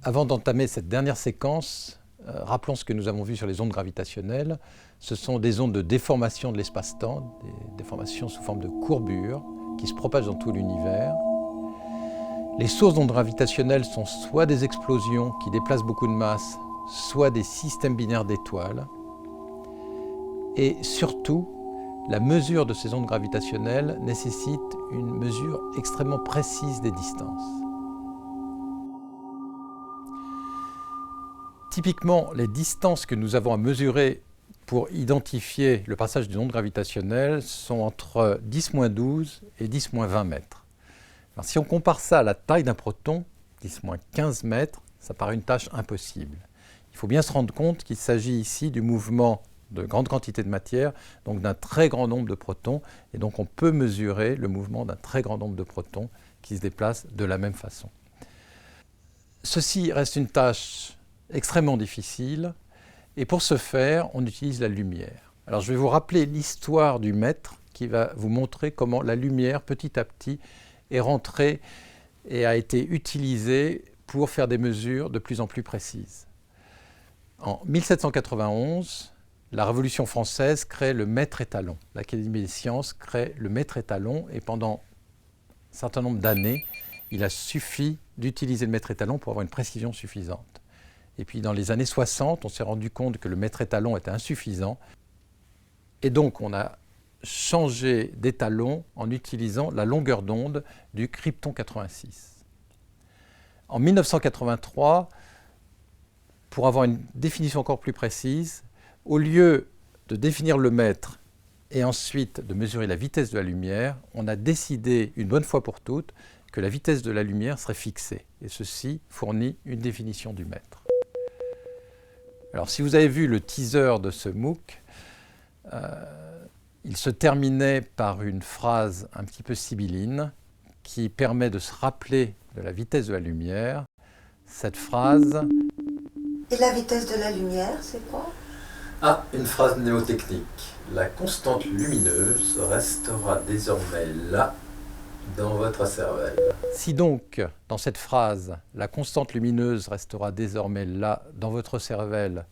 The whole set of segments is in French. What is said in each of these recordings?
Avant d'entamer cette dernière séquence, rappelons ce que nous avons vu sur les ondes gravitationnelles. Ce sont des ondes de déformation de l'espace-temps, des déformations sous forme de courbure qui se propagent dans tout l'univers. Les sources d'ondes gravitationnelles sont soit des explosions qui déplacent beaucoup de masse, soit des systèmes binaires d'étoiles. Et surtout, la mesure de ces ondes gravitationnelles nécessite une mesure extrêmement précise des distances. Typiquement, les distances que nous avons à mesurer pour identifier le passage d'une onde gravitationnelle sont entre 10-12 et 10-20 mètres. Alors, si on compare ça à la taille d'un proton, 10-15 mètres, ça paraît une tâche impossible. Il faut bien se rendre compte qu'il s'agit ici du mouvement de grandes quantités de matière, donc d'un très grand nombre de protons, et donc on peut mesurer le mouvement d'un très grand nombre de protons qui se déplacent de la même façon. Ceci reste une tâche extrêmement difficile, et pour ce faire, on utilise la lumière. Alors je vais vous rappeler l'histoire du mètre qui va vous montrer comment la lumière, petit à petit, est rentrée et a été utilisée pour faire des mesures de plus en plus précises. En 1791, la Révolution française crée le mètre étalon. L'Académie des sciences crée le mètre étalon et pendant un certain nombre d'années, il a suffi d'utiliser le mètre étalon pour avoir une précision suffisante. Et puis dans les années 60, on s'est rendu compte que le mètre étalon était insuffisant. Et donc on a changé d'étalon en utilisant la longueur d'onde du krypton 86. En 1983, pour avoir une définition encore plus précise, au lieu de définir le mètre et ensuite de mesurer la vitesse de la lumière, on a décidé une bonne fois pour toutes que la vitesse de la lumière serait fixée. Et ceci fournit une définition du mètre. Alors si vous avez vu le teaser de ce MOOC, il se terminait par une phrase un petit peu sibylline qui permet de se rappeler de la vitesse de la lumière. Cette phrase... Et la vitesse de la lumière, c'est quoi ? Ah, une phrase mnémotechnique. La constante lumineuse restera désormais là, dans votre cervelle. Si donc, dans cette phrase, la constante lumineuse restera désormais là, dans votre cervelle,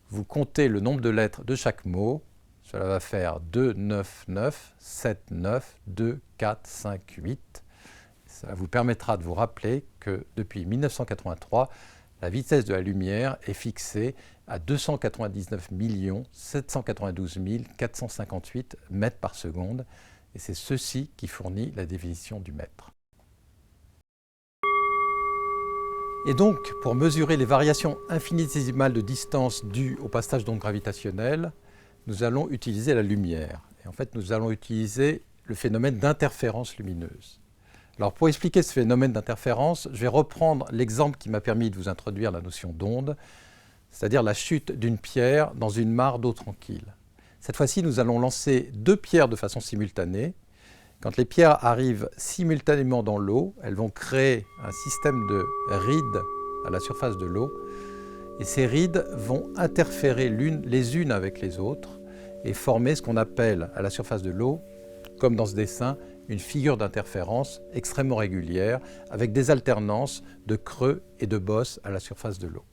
vous comptez le nombre de lettres de chaque mot, cela va faire 2, 9, 9, 7, 9, 2, 4, 5, 8. Cela vous permettra de vous rappeler que depuis 1983, la vitesse de la lumière est fixée à 299 792 458 mètres par seconde. Et c'est ceci qui fournit la définition du mètre. Et donc, pour mesurer les variations infinitésimales de distance dues au passage d'ondes gravitationnelles, nous allons utiliser la lumière. Et en fait, nous allons utiliser le phénomène d'interférence lumineuse. Alors, pour expliquer ce phénomène d'interférence, je vais reprendre l'exemple qui m'a permis de vous introduire la notion d'onde, c'est-à-dire la chute d'une pierre dans une mare d'eau tranquille. Cette fois-ci, nous allons lancer deux pierres de façon simultanée. Quand les pierres arrivent simultanément dans l'eau, elles vont créer un système de rides à la surface de l'eau. Et ces rides vont interférer les unes avec les autres et former ce qu'on appelle à la surface de l'eau, comme dans ce dessin, une figure d'interférence extrêmement régulière avec des alternances de creux et de bosses à la surface de l'eau.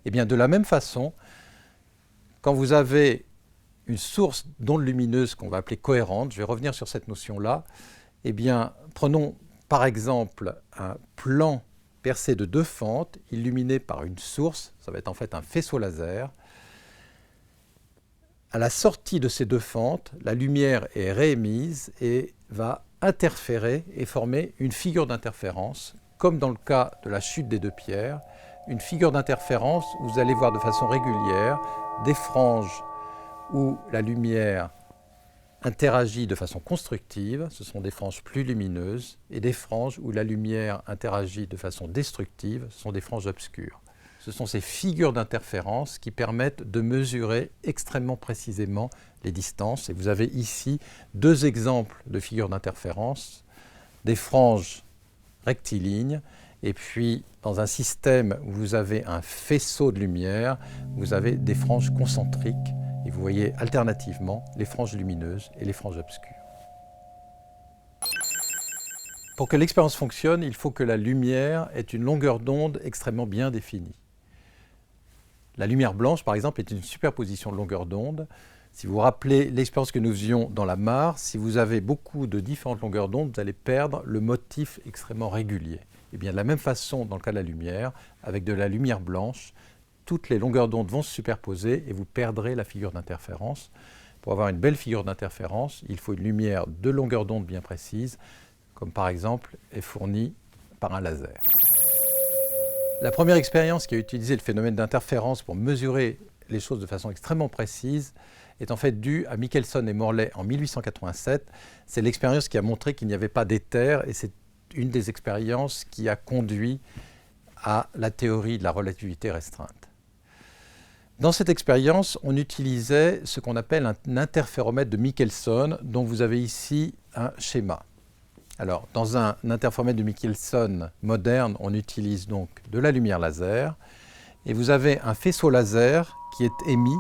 Et bien de la même façon, quand vous avez une source d'ondes lumineuses qu'on va appeler cohérente, je vais revenir sur cette notion-là, eh bien, prenons par exemple un plan percé de deux fentes, illuminé par une source, ça va être en fait un faisceau laser. À la sortie de ces deux fentes, la lumière est réémise et va interférer et former une figure d'interférence, comme dans le cas de la chute des deux pierres, une figure d'interférence où vous allez voir de façon régulière des franges où la lumière interagit de façon constructive, ce sont des franges plus lumineuses, et des franges où la lumière interagit de façon destructive, ce sont des franges obscures. Ce sont ces figures d'interférence qui permettent de mesurer extrêmement précisément les distances. Et vous avez ici deux exemples de figures d'interférence, des franges rectilignes, et puis dans un système où vous avez un faisceau de lumière, vous avez des franges concentriques. Et vous voyez alternativement les franges lumineuses et les franges obscures. Pour que l'expérience fonctionne, il faut que la lumière ait une longueur d'onde extrêmement bien définie. La lumière blanche, par exemple, est une superposition de longueurs d'onde. Si vous vous rappelez l'expérience que nous faisions dans la mare, si vous avez beaucoup de différentes longueurs d'onde, vous allez perdre le motif extrêmement régulier. Et bien de la même façon, dans le cas de la lumière, avec de la lumière blanche, toutes les longueurs d'onde vont se superposer et vous perdrez la figure d'interférence. Pour avoir une belle figure d'interférence, il faut une lumière de longueur d'onde bien précise, comme par exemple est fournie par un laser. La première expérience qui a utilisé le phénomène d'interférence pour mesurer les choses de façon extrêmement précise est en fait due à Michelson et Morley en 1887. C'est l'expérience qui a montré qu'il n'y avait pas d'éther et c'est une des expériences qui a conduit à la théorie de la relativité restreinte. Dans cette expérience, on utilisait ce qu'on appelle un interféromètre de Michelson, dont vous avez ici un schéma. Alors, dans un interféromètre de Michelson moderne, on utilise donc de la lumière laser, et vous avez un faisceau laser qui est émis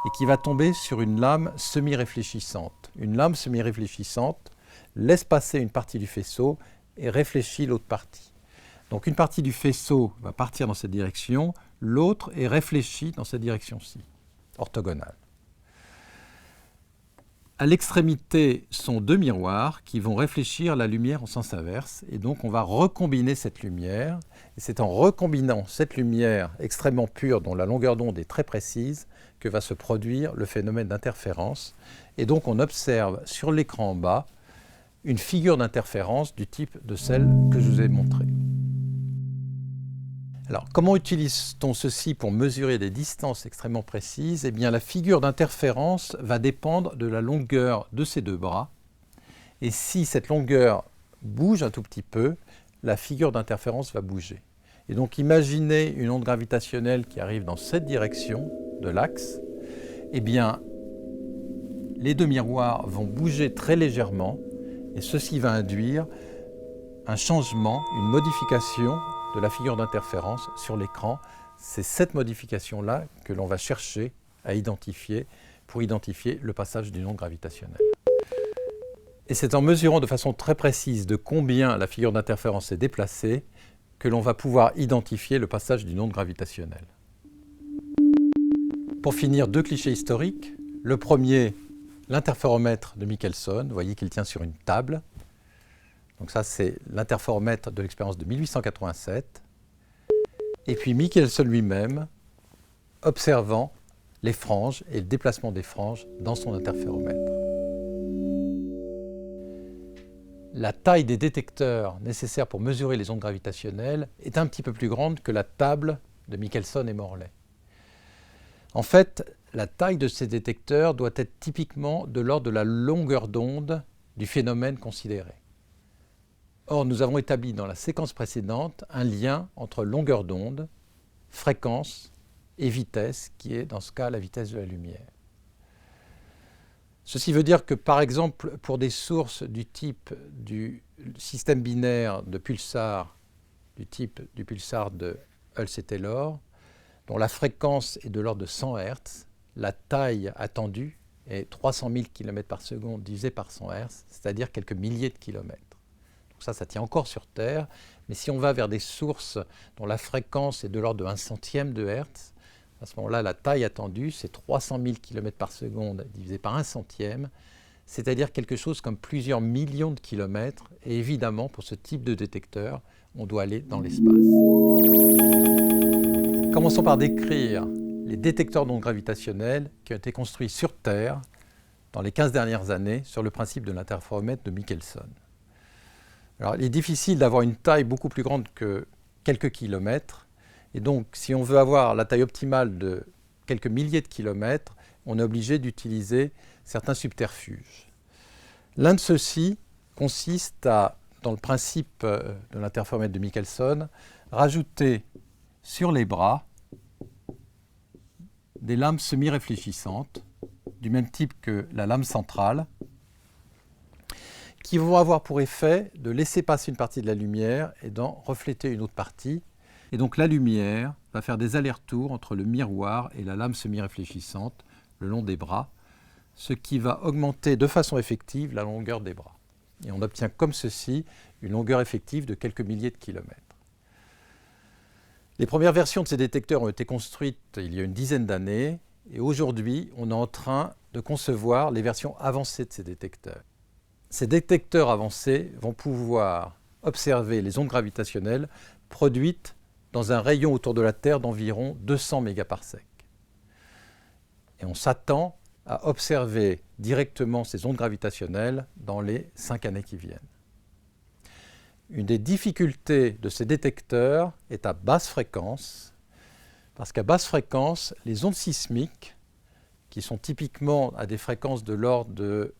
et qui va tomber sur une lame semi-réfléchissante. Une lame semi-réfléchissante laisse passer une partie du faisceau et réfléchit l'autre partie. Donc une partie du faisceau va partir dans cette direction, l'autre est réfléchie dans cette direction-ci, orthogonale. À l'extrémité sont deux miroirs qui vont réfléchir la lumière en sens inverse, et donc on va recombiner cette lumière, et c'est en recombinant cette lumière extrêmement pure dont la longueur d'onde est très précise que va se produire le phénomène d'interférence, et donc on observe sur l'écran en bas une figure d'interférence du type de celle que je vous ai montrée. Alors, comment utilise-t-on ceci pour mesurer des distances extrêmement précises? Eh bien, la figure d'interférence va dépendre de la longueur de ces deux bras. Et si cette longueur bouge un tout petit peu, la figure d'interférence va bouger. Et donc, imaginez une onde gravitationnelle qui arrive dans cette direction de l'axe. Eh bien, les deux miroirs vont bouger très légèrement et ceci va induire un changement, une modification de la figure d'interférence sur l'écran. C'est cette modification-là que l'on va chercher à identifier pour identifier le passage d'une onde gravitationnelle. Et c'est en mesurant de façon très précise de combien la figure d'interférence est déplacée que l'on va pouvoir identifier le passage d'une onde gravitationnelle. Pour finir, deux clichés historiques. Le premier, l'interféromètre de Michelson. Vous voyez qu'il tient sur une table. Donc ça, c'est l'interféromètre de l'expérience de 1887. Et puis Michelson lui-même, observant les franges et le déplacement des franges dans son interféromètre. La taille des détecteurs nécessaires pour mesurer les ondes gravitationnelles est un petit peu plus grande que la table de Michelson et Morley. En fait, la taille de ces détecteurs doit être typiquement de l'ordre de la longueur d'onde du phénomène considéré. Or, nous avons établi dans la séquence précédente un lien entre longueur d'onde, fréquence et vitesse, qui est dans ce cas la vitesse de la lumière. Ceci veut dire que, par exemple, pour des sources du type du système binaire de pulsars, du type du pulsar de Hulse et Taylor, dont la fréquence est de l'ordre de 100 Hz, la taille attendue est 300 000 km par seconde divisé par 100 Hz, c'est-à-dire quelques milliers de kilomètres. Donc ça tient encore sur Terre, mais si on va vers des sources dont la fréquence est de l'ordre de 1 centième de Hertz, à ce moment-là, la taille attendue, c'est 300 000 km par seconde divisé par 1 centième, c'est-à-dire quelque chose comme plusieurs millions de kilomètres. Et évidemment, pour ce type de détecteur, on doit aller dans l'espace. Commençons par décrire les détecteurs d'ondes gravitationnelles qui ont été construits sur Terre dans les 15 dernières années sur le principe de l'interféromètre de Michelson. Alors, il est difficile d'avoir une taille beaucoup plus grande que quelques kilomètres. Et donc, si on veut avoir la taille optimale de quelques milliers de kilomètres, on est obligé d'utiliser certains subterfuges. L'un de ceux-ci consiste à, dans le principe de l'interféromètre de Michelson, rajouter sur les bras des lames semi-réfléchissantes, du même type que la lame centrale, qui vont avoir pour effet de laisser passer une partie de la lumière et d'en refléter une autre partie. Et donc la lumière va faire des allers-retours entre le miroir et la lame semi-réfléchissante le long des bras, ce qui va augmenter de façon effective la longueur des bras. Et on obtient comme ceci une longueur effective de quelques milliers de kilomètres. Les premières versions de ces détecteurs ont été construites il y a une dizaine d'années et aujourd'hui, on est en train de concevoir les versions avancées de ces détecteurs. Ces détecteurs avancés vont pouvoir observer les ondes gravitationnelles produites dans un rayon autour de la Terre d'environ 200 mégaparsecs. Et on s'attend à observer directement ces ondes gravitationnelles dans les 5 années qui viennent. Une des difficultés de ces détecteurs est à basse fréquence, parce qu'à basse fréquence, les ondes sismiques, qui sont typiquement à des fréquences de l'ordre de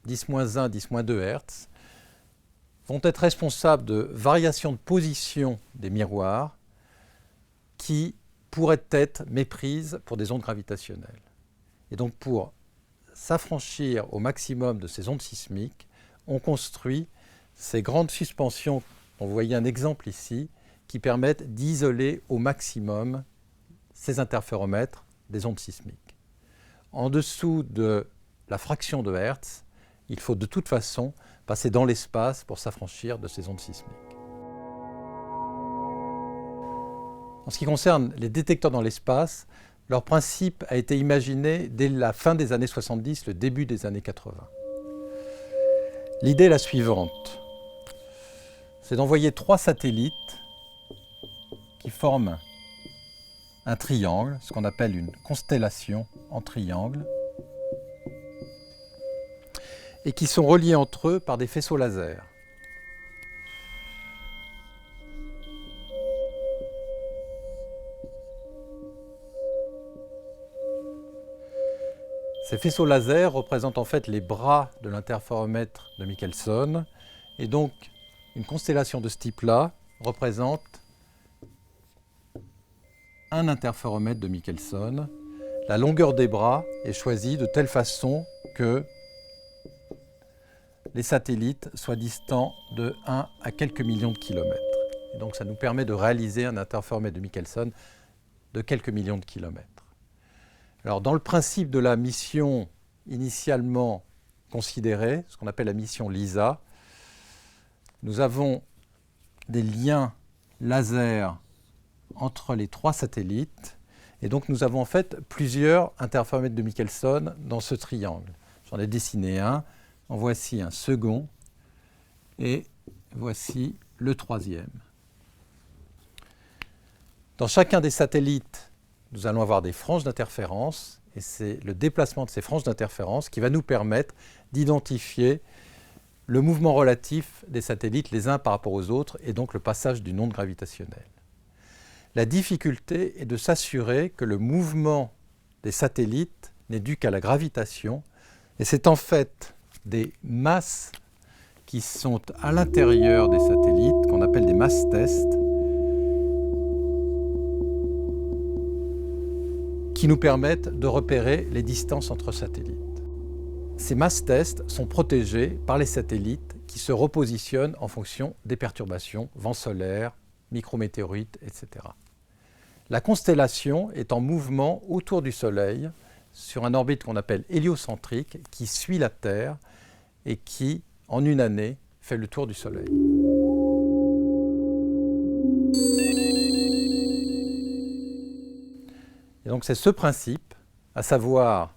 10-1, 10-2 Hz, vont être responsables de variations de position des miroirs qui pourraient être méprises pour des ondes gravitationnelles. Et donc pour s'affranchir au maximum de ces ondes sismiques, on construit ces grandes suspensions, on voyait un exemple ici, qui permettent d'isoler au maximum ces interféromètres des ondes sismiques. En dessous de la fraction de Hertz, il faut de toute façon passer dans l'espace pour s'affranchir de ces ondes sismiques. En ce qui concerne les détecteurs dans l'espace, leur principe a été imaginé dès la fin des années 70, le début des années 80. L'idée est la suivante. C'est d'envoyer 3 satellites qui forment un triangle, ce qu'on appelle une constellation en triangle, et qui sont reliés entre eux par des faisceaux laser. Ces faisceaux laser représentent en fait les bras de l'interféromètre de Michelson, et donc une constellation de ce type-là représente un interféromètre de Michelson. La longueur des bras est choisie de telle façon que les satellites soient distants de 1 à quelques millions de kilomètres. Et donc ça nous permet de réaliser un interféromètre de Michelson de quelques millions de kilomètres. Alors dans le principe de la mission initialement considérée, ce qu'on appelle la mission LISA, nous avons des liens laser entre les 3 satellites, et donc nous avons en fait plusieurs interféromètres de Michelson dans ce triangle. J'en ai dessiné un, en voici un second, et voici le 3e. Dans chacun des satellites, nous allons avoir des franges d'interférence, et c'est le déplacement de ces franges d'interférence qui va nous permettre d'identifier le mouvement relatif des satellites les uns par rapport aux autres, et donc le passage d'une onde gravitationnelle. La difficulté est de s'assurer que le mouvement des satellites n'est dû qu'à la gravitation, et c'est en fait des masses qui sont à l'intérieur des satellites, qu'on appelle des masses tests, qui nous permettent de repérer les distances entre satellites. Ces masses tests sont protégées par les satellites qui se repositionnent en fonction des perturbations, vents solaires, micrométéorites, etc. La constellation est en mouvement autour du Soleil sur une orbite qu'on appelle héliocentrique qui suit la Terre et qui, en une année, fait le tour du Soleil. Et donc c'est ce principe, à savoir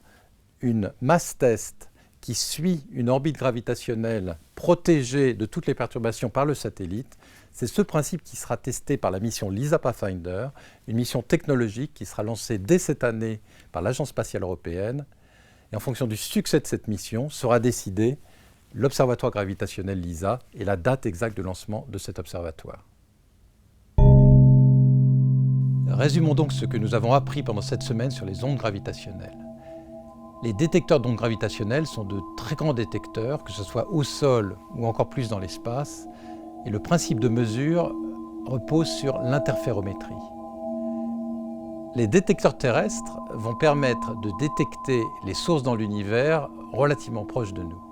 une masse test qui suit une orbite gravitationnelle protégée de toutes les perturbations par le satellite, c'est ce principe qui sera testé par la mission LISA Pathfinder, une mission technologique qui sera lancée dès cette année par l'Agence spatiale européenne. Et en fonction du succès de cette mission, sera décidé l'observatoire gravitationnel LISA et la date exacte de lancement de cet observatoire. Résumons donc ce que nous avons appris pendant cette semaine sur les ondes gravitationnelles. Les détecteurs d'ondes gravitationnelles sont de très grands détecteurs, que ce soit au sol ou encore plus dans l'espace, et le principe de mesure repose sur l'interférométrie. Les détecteurs terrestres vont permettre de détecter les sources dans l'univers relativement proches de nous.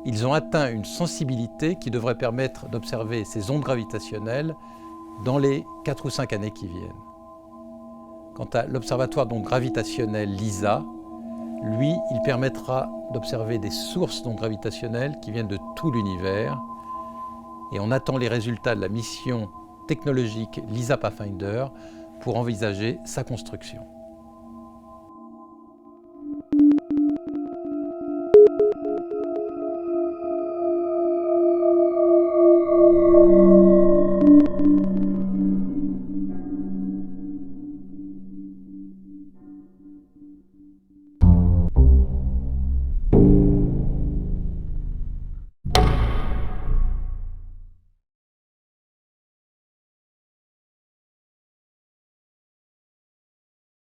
Ils ont atteint une sensibilité qui devrait permettre d'observer ces ondes gravitationnelles dans les 4 ou 5 années qui viennent. Quant à l'observatoire d'ondes gravitationnelles LISA, Lui, il permettra d'observer des sources d'ondes gravitationnelles qui viennent de tout l'univers. Et on attend les résultats de la mission technologique LISA Pathfinder pour envisager sa construction.